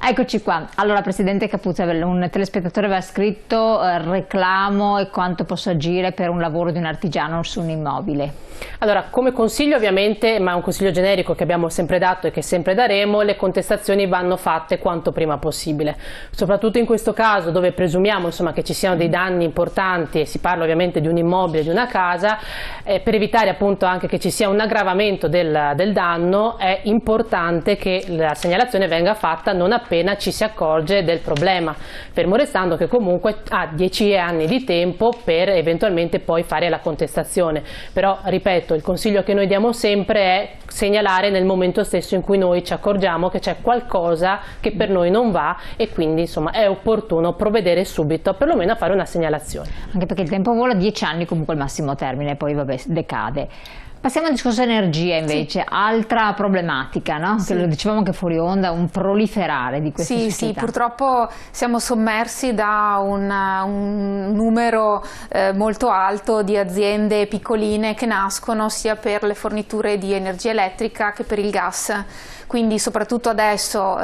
Eccoci qua. Allora, Presidente Capuzzi, un telespettatore aveva scritto reclamo e quanto posso agire per un lavoro di un artigiano su un immobile. Allora, come consiglio ovviamente, ma è un consiglio generico che abbiamo sempre dato e che sempre daremo, le contestazioni vanno fatte quanto prima possibile. Soprattutto in questo caso dove presumiamo insomma, che ci siano dei danni importanti e si parla ovviamente di un immobile, di una casa, per evitare appunto anche che ci sia un aggravamento del danno è importante che la segnalazione venga fatta non appena ci si accorge del problema, fermo restando che comunque ha 10 anni di tempo per eventualmente poi fare la contestazione. Però ripeto, il consiglio che noi diamo sempre è segnalare nel momento stesso in cui noi ci accorgiamo che c'è qualcosa che per noi non va e quindi insomma è opportuno provvedere subito perlomeno a fare una segnalazione. Anche perché il tempo vola, 10 anni comunque il massimo termine, poi vabbè decade. Passiamo al discorso energia invece, sì. Altra problematica, no? Sì. Che lo dicevamo anche fuori onda, un proliferare di queste società. Sì, purtroppo siamo sommersi da un numero molto alto di aziende piccoline che nascono sia per le forniture di energia elettrica che per il gas. Quindi soprattutto adesso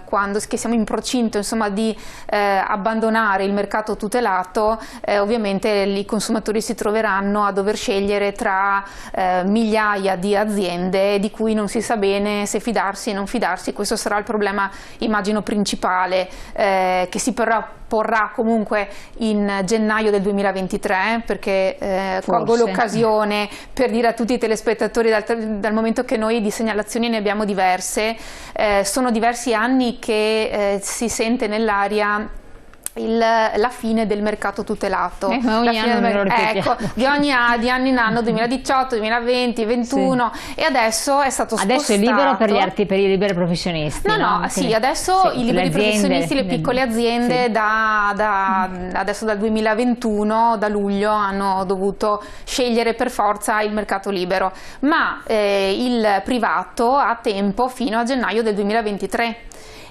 quando siamo in procinto insomma, di abbandonare il mercato tutelato, ovviamente i consumatori si troveranno a dover scegliere tra migliaia di aziende di cui non si sa bene se fidarsi o non fidarsi. Questo sarà il problema, immagino, principale che si porrà comunque in gennaio del 2023, perché colgo l'occasione per dire a tutti i telespettatori, dal momento che noi di segnalazioni ne abbiamo diverse, sono diversi anni che si sente nell'aria la fine del mercato tutelato. Ogni anno ecco, di anno in anno, 2018, 2020, 2021 sì. E adesso è stato spostato. Adesso è libero per i liberi professionisti? Sì, adesso i liberi professionisti, le piccole aziende sì. Adesso dal 2021, da luglio, hanno dovuto scegliere per forza il mercato libero, ma il privato ha tempo fino a gennaio del 2023.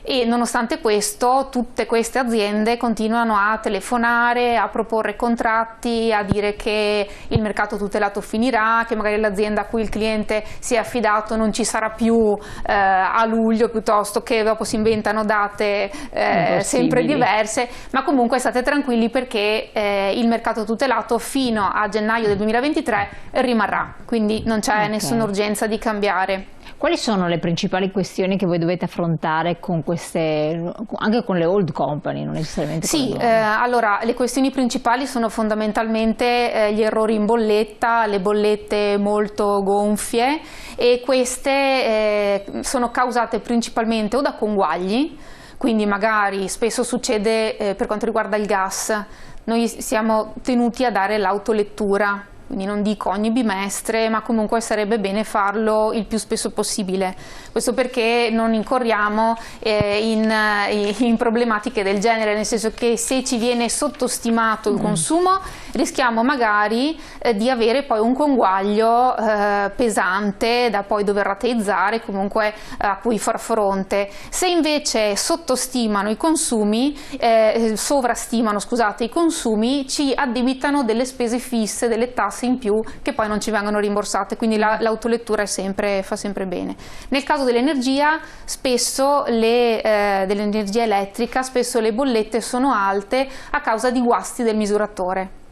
E nonostante questo tutte queste aziende continuano a telefonare, a proporre contratti, a dire che il mercato tutelato finirà, che magari l'azienda a cui il cliente si è affidato non ci sarà più a luglio, piuttosto che dopo si inventano date sempre diverse, ma comunque state tranquilli perché il mercato tutelato fino a gennaio del 2023 rimarrà, quindi non c'è nessuna urgenza di cambiare. Quali sono le principali questioni che voi dovete affrontare con queste, anche con le old company, non necessariamente con le nuove? Allora, le questioni principali sono fondamentalmente gli errori in bolletta, le bollette molto gonfie, e queste sono causate principalmente o da conguagli, quindi magari spesso succede per quanto riguarda il gas, noi siamo tenuti a dare l'autolettura. Quindi non dico ogni bimestre, ma comunque sarebbe bene farlo il più spesso possibile. Questo perché non incorriamo in problematiche del genere, nel senso che se ci viene sottostimato il consumo rischiamo magari di avere poi un conguaglio pesante da poi dover rateizzare, comunque a cui far fronte. Se invece sottostimano i consumi, sovrastimano, scusate, i consumi, ci addebitano delle spese fisse, delle tasse in più che poi non ci vengono rimborsate, quindi l'autolettura fa sempre bene. Nel caso dell'energia, spesso dell'energia elettrica, spesso le bollette sono alte a causa di guasti del misuratore.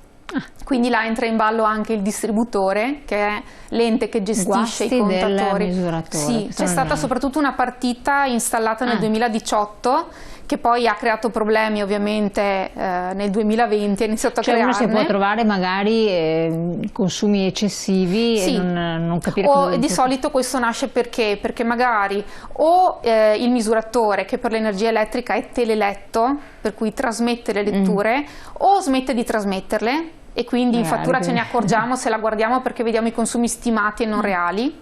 Quindi là entra in ballo anche il distributore, che è l'ente che gestisce i contatori. Sì, c'è stata soprattutto una partita installata nel 2018 che poi ha creato problemi ovviamente nel 2020, ha iniziato a crearne. Uno si può trovare magari consumi eccessivi e non capire come... Di solito questo nasce perché magari o il misuratore, che per l'energia elettrica è teleletto, per cui trasmette le letture, o smette di trasmetterle, e quindi in fattura ce ne accorgiamo se la guardiamo perché vediamo i consumi stimati e non reali.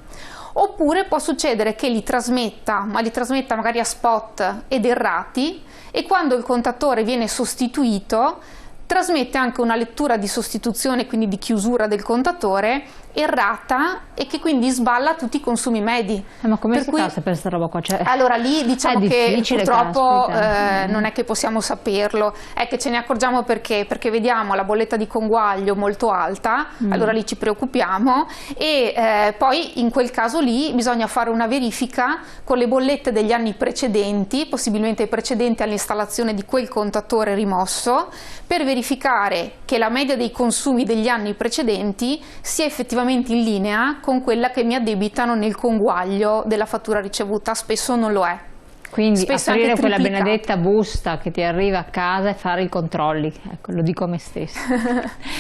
Oppure può succedere che li trasmetta, ma li trasmetta magari a spot ed errati, e quando il contatore viene sostituito trasmette anche una lettura di sostituzione, quindi di chiusura del contatore, errata e che quindi sballa tutti i consumi medi. Ma come per si cui, fa a sapere questa roba qua? Cioè, allora lì diciamo che purtroppo caspita. non è che possiamo saperlo, è che ce ne accorgiamo perché vediamo la bolletta di conguaglio molto alta, allora lì ci preoccupiamo e poi in quel caso lì bisogna fare una verifica con le bollette degli anni precedenti, possibilmente precedenti all'installazione di quel contatore rimosso, per verificare che la media dei consumi degli anni precedenti sia effettivamente in linea con quella che mi addebitano nel conguaglio della fattura ricevuta. Spesso non lo è. Quindi Spesso aprire anche quella triplicato. benedetta busta che ti arriva a casa e fare i controlli, ecco, lo dico a me stessa.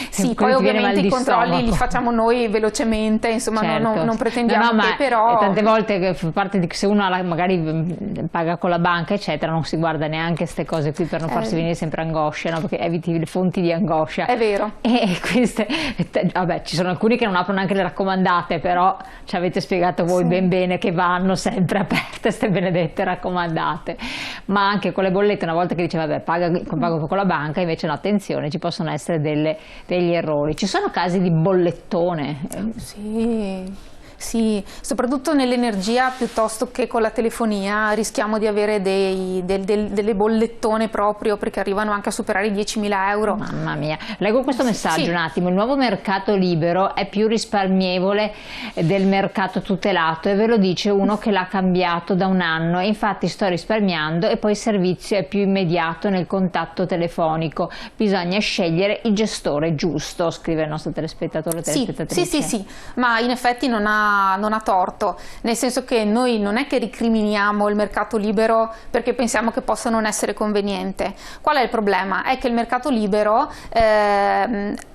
Sì, poi ovviamente i controlli li facciamo noi velocemente, insomma certo. non pretendiamo no, che però... Tante volte che fa parte di, se uno magari paga con la banca eccetera, non si guarda neanche queste cose qui per non farsi venire sempre angoscia, no? Perché eviti le fonti di angoscia. È vero. E queste, vabbè, ci sono alcuni che non aprono neanche le raccomandate, però ci avete spiegato voi ben bene che vanno sempre aperte queste benedette raccomandate. Ma anche con le bollette, una volta che dice vabbè pago con la banca, invece no, attenzione, ci possono essere degli errori. Ci sono casi di bollettone? Sì, soprattutto nell'energia piuttosto che con la telefonia rischiamo di avere delle bollettone proprio, perché arrivano anche a superare i 10.000 euro. Mamma mia, leggo questo messaggio un attimo: il nuovo mercato libero è più risparmievole del mercato tutelato e ve lo dice uno che l'ha cambiato da un anno e infatti sto risparmiando e poi il servizio è più immediato nel contatto telefonico, bisogna scegliere il gestore giusto, scrive il nostro telespettatore o telespettatrice. Sì, ma in effetti non ha torto, nel senso che noi non è che ricriminiamo il mercato libero perché pensiamo che possa non essere conveniente. Qual è il problema? È che il mercato libero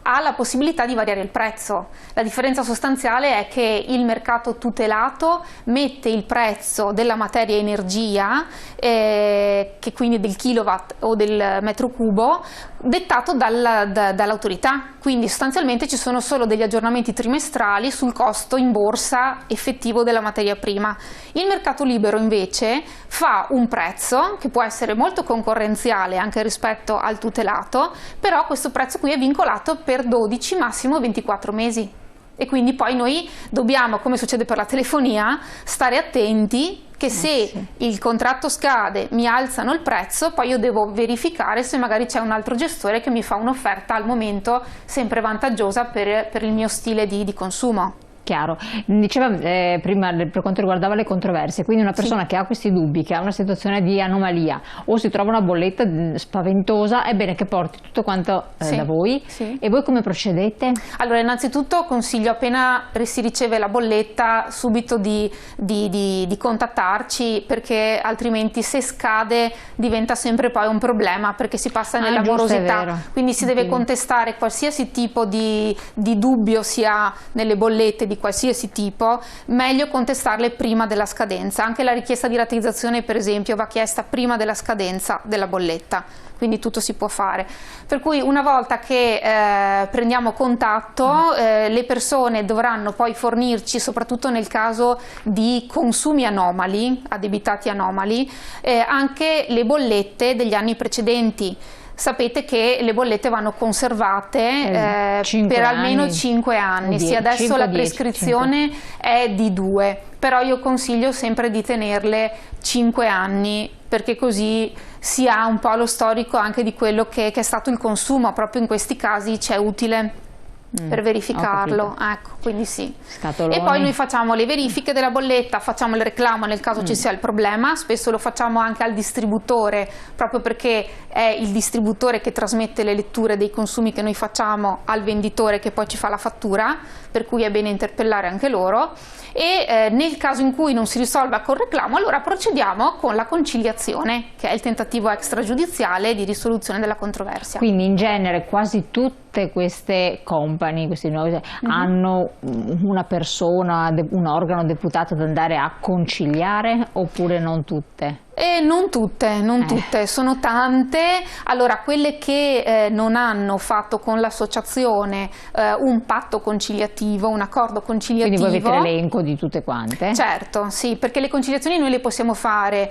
ha la possibilità di variare il prezzo. La differenza sostanziale è che il mercato tutelato mette il prezzo della materia energia, che quindi del kilowatt o del metro cubo, dettato dall'autorità. Quindi sostanzialmente ci sono solo degli aggiornamenti trimestrali sul costo in borsa effettivo della materia prima. Il mercato libero invece fa un prezzo che può essere molto concorrenziale anche rispetto al tutelato, però questo prezzo qui è vincolato per 12, massimo 24 mesi. E quindi poi noi dobbiamo, come succede per la telefonia, stare attenti che se il contratto scade, mi alzano il prezzo, poi io devo verificare se magari c'è un altro gestore che mi fa un'offerta al momento sempre vantaggiosa per il mio stile di consumo. Chiaro, diceva prima per quanto riguardava le controversie, quindi una persona che ha questi dubbi, che ha una situazione di anomalia o si trova una bolletta spaventosa, è bene che porti tutto quanto da voi. E voi come procedete? Allora, innanzitutto consiglio, appena si riceve la bolletta, subito di contattarci, perché altrimenti se scade diventa sempre poi un problema, perché si passa nella morosità, quindi si deve contestare qualsiasi tipo di dubbio si ha nelle bollette di qualsiasi tipo, meglio contestarle prima della scadenza. Anche la richiesta di rateizzazione, per esempio, va chiesta prima della scadenza della bolletta, quindi tutto si può fare. Per cui una volta che prendiamo contatto, le persone dovranno poi fornirci, soprattutto nel caso di consumi anomali, addebitati anomali, anche le bollette degli anni precedenti. Sapete che le bollette vanno conservate per almeno 5 anni, sì, adesso la prescrizione è di 2, però io consiglio sempre di tenerle 5 anni, perché così si ha un po' lo storico anche di quello che è stato il consumo. Proprio in questi casi c'è utile per verificarlo, ecco, quindi sì. Scatoloni. E poi noi facciamo le verifiche della bolletta, facciamo il reclamo nel caso ci sia il problema, spesso lo facciamo anche al distributore, proprio perché è il distributore che trasmette le letture dei consumi che noi facciamo al venditore che poi ci fa la fattura, per cui è bene interpellare anche loro. E nel caso in cui non si risolva col reclamo, allora procediamo con la conciliazione, che è il tentativo extragiudiziale di risoluzione della controversia. Quindi in genere quasi tutte queste company, questi nuovi, hanno una persona, un organo deputato ad andare a conciliare, oppure non tutte? Non tutte, sono tante. Allora, quelle che non hanno fatto con l'associazione un patto conciliativo, un accordo conciliativo. Quindi voi avete l'elenco di tutte quante? Certo, sì, perché le conciliazioni noi le possiamo fare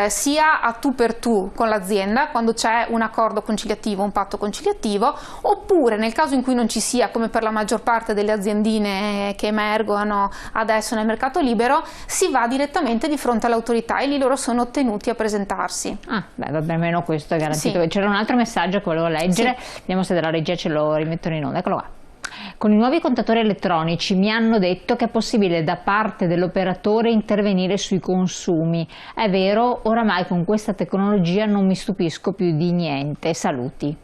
sia a tu per tu con l'azienda, quando c'è un accordo conciliativo, un patto conciliativo, oppure nel caso in cui non ci sia, come per la maggior parte delle aziendine che emergono adesso nel mercato libero, si va direttamente di fronte all'autorità e lì loro sono tenuti a presentarsi. Ah, beh, vabbè, almeno questo è garantito. Sì. C'era un altro messaggio che volevo leggere, Sì. vediamo se dalla regia ce lo rimettono in onda, eccolo qua. Con i nuovi contatori elettronici mi hanno detto che è possibile da parte dell'operatore intervenire sui consumi. È vero, oramai con questa tecnologia non mi stupisco più di niente. Saluti.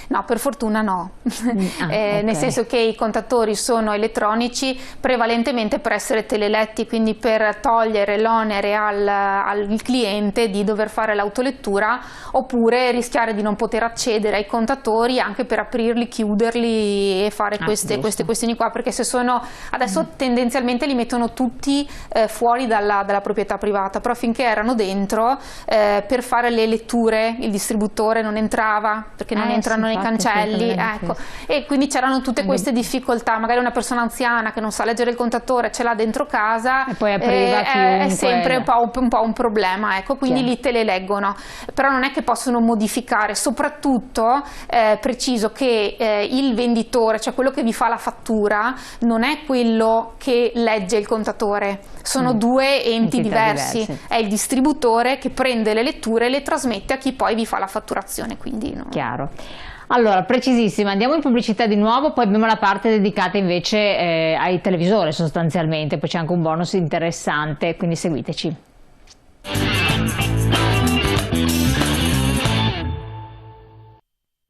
No, per fortuna no, okay. Nel senso che i contatori sono elettronici prevalentemente per essere teleletti, quindi per togliere l'onere al cliente di dover fare l'autolettura oppure rischiare di non poter accedere ai contatori anche per aprirli, chiuderli e fare queste questioni qua, perché se sono adesso tendenzialmente li mettono tutti fuori dalla proprietà privata, però finché erano dentro per fare le letture il distributore non entrava perché non entrano nei cancelli, ecco. E quindi c'erano tutte queste difficoltà, magari una persona anziana che non sa leggere il contatore ce l'ha dentro casa e poi apriva chiunque, è sempre un po' un problema, ecco, quindi lì te le leggono, però non è che possono modificare, soprattutto preciso che il venditore, cioè quello che vi fa la fattura, non è quello che legge il contatore, sono due enti diversi, è il distributore che prende le letture e le trasmette a chi poi vi fa la fatturazione, quindi no. Chiaro. Allora, precisissima, andiamo in pubblicità di nuovo, poi abbiamo la parte dedicata invece ai televisori sostanzialmente, poi c'è anche un bonus interessante, quindi seguiteci.